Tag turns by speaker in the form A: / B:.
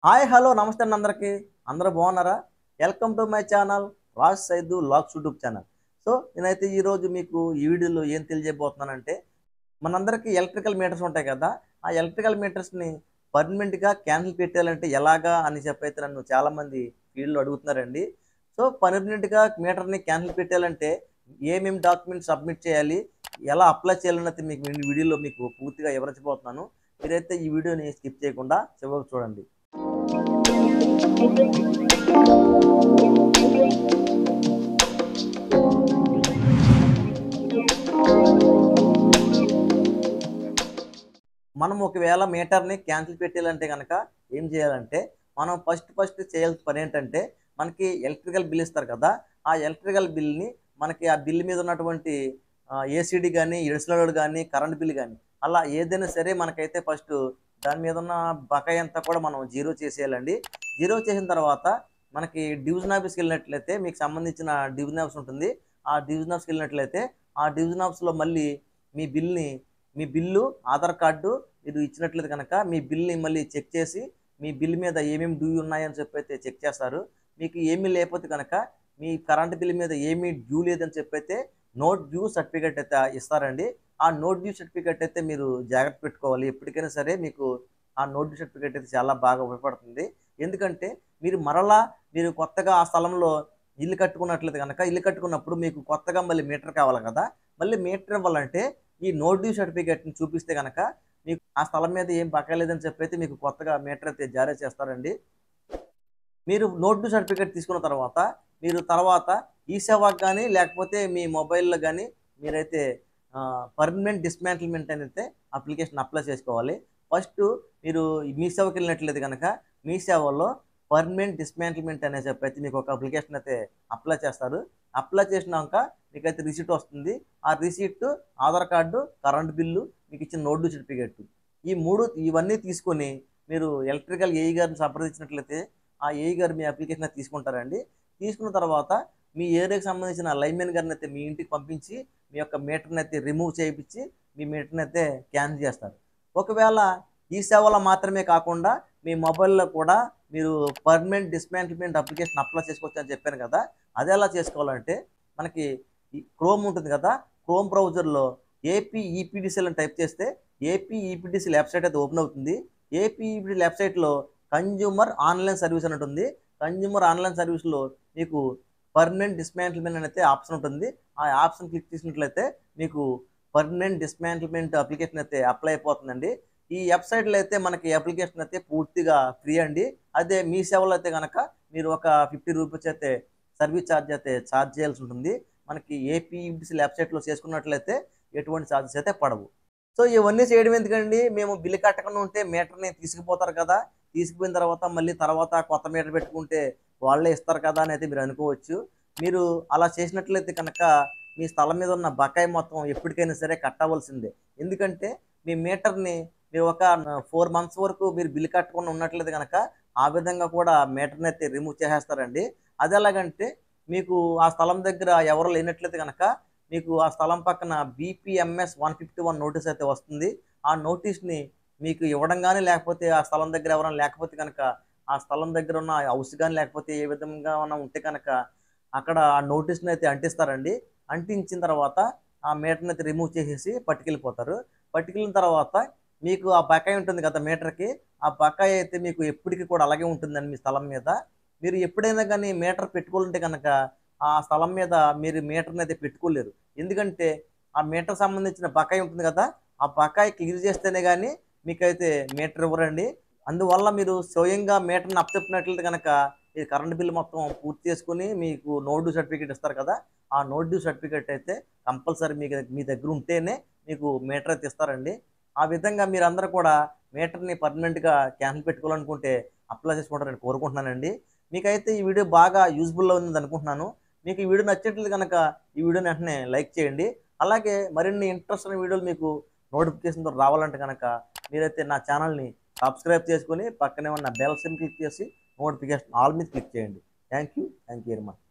A: Hi hello నమస్తే అండి అందరికీ. అందరూ బాగున్నారా? Welcome to my channel Raj Saidu lakhs YouTube channel. So నేనైతే ఈరోజు మీకు ఈ వీడియోలో ఏం తెలియజేయబోతున్నానంటే, మనందరికీ ఎలక్ట్రికల్ మీటర్స్ ఉంటాయి కదా! ఆ ఎలక్ట్రికల్ మీటర్స్‌ని పర్మనెంట్‌గా క్యాన్సిల్ పెట్టాలంటే ఎలాగా అని చెప్పైతే నన్ను చాలామంది ఫీల్డ్‌లో అడుగుతున్నారండి. సో పర్మనెంట్‌గా మీటర్‌ని క్యాన్సిల్ పెట్టాలంటే ఏమేమి డాక్యుమెంట్స్ సబ్మిట్ చేయాలి? ఎలా అప్లై చేయాలన్నది మీకు వీడియోలో మీకు పూర్తిగా వివరించబోతున్నాను. మీరైతే ఈ వీడియోని స్కిప్ చేయకుండా చివరకు చూడండి. మనం ఒకవేళ మీటర్‌ని క్యాన్సిల్ పెట్టేయాలంటే గనక ఏం చేయాలంటే, మనం ఫస్ట్ చేయాల్సిన పనేంటంటే, మనకి ఎలక్ట్రికల్ బిల్ ఇస్తారు కదా! ఆ ఎలక్ట్రికల్ బిల్‌ని మనకి ఆ బిల్ మీద ఉన్నటువంటి ఏసీడీ గాని, ఎడిషనల్ గాని, కరెంట్ బిల్ గాని, అలా ఏదైనా సరే మనకైతే ఫస్టు దాని మీద ఉన్న బకాయి అంతా కూడా మనం జీరో చేసేయాలండి. జీరో చేసిన తర్వాత మనకి డివిజన్ ఆఫీస్‌కెళ్ళినట్లయితే మీకు సంబంధించిన డివిజన్ ఆఫీస్ ఉంటుంది. ఆ డివిజన్ ఆఫీస్‌కెళ్ళినట్లయితే, ఆ డివిజన్ ఆఫీస్‌లో మళ్ళీ మీ బిల్‌ని మీ బిల్లు, ఆధార్ కార్డు మీరు ఇచ్చినట్లయితే గనక మీ బిల్‌ని మళ్ళీ చెక్ చేసి, మీ బిల్ మీద ఏమేమి డ్యూ ఉన్నాయని చెప్పైతే చెక్ చేస్తారు. మీకు ఏమీ లేకపోతే గనక మీ కరెంట్ బిల్ మీద ఏమీ డ్యూ లేదని చెప్పైతే నో డ్యూ సర్టిఫికేట్ అయితే ఇస్తారండి. ఆ నో డ్యూ సర్టిఫికేట్ అయితే మీరు జాగ్రత్త పెట్టుకోవాలి. ఎప్పటికైనా సరే మీకు ఆ నో డ్యూ సర్టిఫికేట్ అయితే చాలా బాగా ఉపయోగపడుతుంది. ఎందుకంటే మీరు మరలా మీరు కొత్తగా ఆ స్థలంలో ఇల్లు కట్టుకున్నట్లయితే గనక ఇల్లు కట్టుకున్నప్పుడు మీకు కొత్తగా మళ్ళీ మీటర్ కావాలి కదా! మళ్ళీ మీటర్ ఇవ్వాలంటే ఈ నో డ్యూ సర్టిఫికేట్‌ని చూపిస్తే గనక మీకు ఆ స్థలం మీద ఏం బకాయి లేదని చెప్పైతే మీకు కొత్తగా మీటర్ అయితే జారీ చేస్తారండి. మీరు నో డ్యూ సర్టిఫికేట్ తీసుకున్న తర్వాత, మీరు తర్వాత ఈసేవకి గాని, లేకపోతే మీ మొబైల్‌లో గాని మీరైతే పర్మనెంట్ డిస్మాంటిల్‌మెంట్ అనైతే అప్లికేషన్ అప్లై చేసుకోవాలి. ఫస్టు మీరు మీ సేవకెళ్ళినట్లయితే గనక, మీ సేవలో పర్మనెంట్ డిస్మాంటిల్‌మెంట్ అనే చెప్పైతే మీకు ఒక అప్లికేషన్ అయితే అప్లై చేస్తారు. అప్లై చేసినాక మీకైతే రిసిట్ వస్తుంది. ఆ receipt, Aadhaar card, current bill, మీకిచ్చిన నో డ్యూ సర్టిఫికేట్. ఈ 3 ఇవన్నీ తీసుకొని మీరు ఎలక్ట్రికల్ ఏఈ గారిని సంప్రదించినట్లయితే ఆ ఏఈ గారు మీ అప్లికేషన్ అయితే తీసుకుంటారండి. తీసుకున్న తర్వాత మీ ఏరియాకి సంబంధించిన లైన్‌మెన్ గారినైతే మీ ఇంటికి పంపించి, మీ యొక్క మీటర్‌నైతే రిమూవ్ చేపిచ్చి, మీ మీటర్‌నైతే క్యాన్సిల్ చేస్తారు. ఒకవేళ ఈ సేవలో మాత్రమే కాకుండా, మీ మొబైల్‌లో కూడా మీరు పర్మనెంట్ డిస్మాంటిల్‌మెంట్ అప్లికేషన్ అప్లై చేసుకోవచ్చని చెప్పాను కదా! అదెలా చేసుకోవాలంటే, మనకి ఈ క్రోమ్ ఉంటుంది కదా! క్రోమ్ బ్రౌజర్‌లో ఏపీ ఈపీడీసీఎల్ అని టైప్ చేస్తే, ఏపీ ఈపీడీసీఎల్ వెబ్‌సైట్ అయితే ఓపెన్ అవుతుంది. ఏపీ ఈపీడీ వెబ్‌సైట్‌లో కన్జ్యూమర్ ఆన్‌లైన్ సర్వీస్ అని ఉంటుంది. కన్జ్యూమర్ ఆన్‌లైన్ సర్వీస్‌లో మీకు పర్మనెంట్ డిస్మాంటిల్‌మెంట్ అనైతే ఆప్షన్ ఉంటుంది. ఆ ఆప్షన్ క్లిక్ చేసినట్లయితే మీకు పర్మనెంట్ డిస్మాంటిల్‌మెంట్ అప్లికేషన్ అయితే అప్లై అయిపోతుందండి. ఈ వెబ్‌సైట్‌లో అయితే మనకి అప్లికేషన్ అయితే పూర్తిగా ఫ్రీ అండి. అదే మీ సేవలో అయితే గనక మీరు ఒక ₹50 అయితే సర్వీస్ ఛార్జ్ అయితే ఛార్జ్ చేయాల్సి ఉంటుంది. మనకి ఏపీఈబీసీఎల్ వెబ్‌సైట్‌లో చేసుకున్నట్లయితే ఎటువంటి ఛార్జెస్ అయితే పడవు. సో, ఇవన్నీ చేయడం ఎందుకండి? మేము బిల్లు కట్టకుండా ఉంటే మీటర్‌ని తీసుకుపోతారు కదా! తీసుకుపోయిన తర్వాత మళ్ళీ తర్వాత కొత్త మీటర్ పెట్టుకుంటే వాళ్ళే ఇస్తారు కదా! అని అయితే మీరు అనుకోవచ్చు. మీరు అలా చేసినట్లయితే కనుక మీ స్థలం మీద ఉన్న బకాయి మొత్తం ఎప్పటికైనా సరే కట్టవలసిందే. ఎందుకంటే మీ మీటర్‌ని మీరు ఒక 4 మంత్స్ వరకు మీరు బిల్లు కట్టకుండా ఉన్నట్లయితే గనక ఆ విధంగా కూడా మీటర్‌ని అయితే రిమూవ్ చేసేస్తారండి. అదెలాగంటే మీకు ఆ స్థలం దగ్గర ఎవరు లేనట్లయితే గనక మీకు ఆ స్థలం పక్కన బీపీఎంఎస్ 151 నోటీస్ అయితే వస్తుంది. ఆ నోటీస్‌ని మీకు ఇవ్వడం గాని, లేకపోతే ఆ స్థలం దగ్గర ఎవరైనా లేకపోతే గనక, ఆ స్థలం దగ్గర ఉన్న హౌస్ గాని, లేకపోతే ఏ విధంగాన ఉంటే కనుక, అక్కడ ఆ నోటీస్‌నైతే అంటిస్తారండి. అంటించిన తర్వాత ఆ మీటర్‌నైతే రిమూవ్ చేసేసి పట్టుకెళ్ళిపోతారు. పట్టుకెళ్ళిన తర్వాత మీకు ఆ బకాయి ఉంటుంది కదా మీటర్‌కి, ఆ బకాయి అయితే మీకు ఎప్పటికి కూడా అలాగే ఉంటుందండి మీ స్థలం మీద. మీరు ఎప్పుడైనా గాని మీటర్ పెట్టుకోవాలంటే గనక, ఆ స్థలం మీద మీరు మీటర్‌నైతే పెట్టుకోలేరు. ఎందుకంటే, ఆ మీటర్‌కి సంబంధించిన బకాయి ఉంటుంది కదా! ఆ బకాయి క్లియర్ చేస్తేనే గాని మీకైతే మీటర్ ఇవ్వరండి. అందువల్ల మీరు స్వయంగా మీటర్‌ని అప్పచెప్పినట్లయితే గనక, ఈ కరెంట్ బిల్ మొత్తం పూర్తి చేసుకొని మీకు నో డ్యూ సర్టిఫికేట్ ఇస్తారు కదా! ఆ నో డ్యూ సర్టిఫికేట్ అయితే కంపల్సరీ మీ దగ్గర ఉంటేనే మీకు మీటర్ అయితే ఇస్తారండి. ఆ విధంగా మీరందరూ కూడా మీటర్‌ని పర్మనెంట్‌గా క్యాన్సిల్ పెట్టుకోవాలనుకుంటే అప్లై చేసుకుంటారని కోరుకుంటున్నానండి. మీకైతే ఈ వీడియో బాగా యూజ్‌ఫుల్‌గా ఉందనుకుంటున్నాను. మీకు ఈ వీడియో నచ్చినట్లయితే గనక ఈ వీడియోని వెంటనే లైక్ చేయండి. అలాగే మరిన్ని ఇంట్రెస్టింగ్ వీడియోలు మీకు నోటిఫికేషన్‌తో రావాలంటే గనక మీరైతే నా ఛానెల్‌ని సబ్స్క్రైబ్ చేసుకొని పక్కనే ఉన్న బెల్ సింబల్ క్లిక్ చేసి నోటిఫికేషన్ ఆల్ మీద క్లిక్ చేయండి. Thank you very much.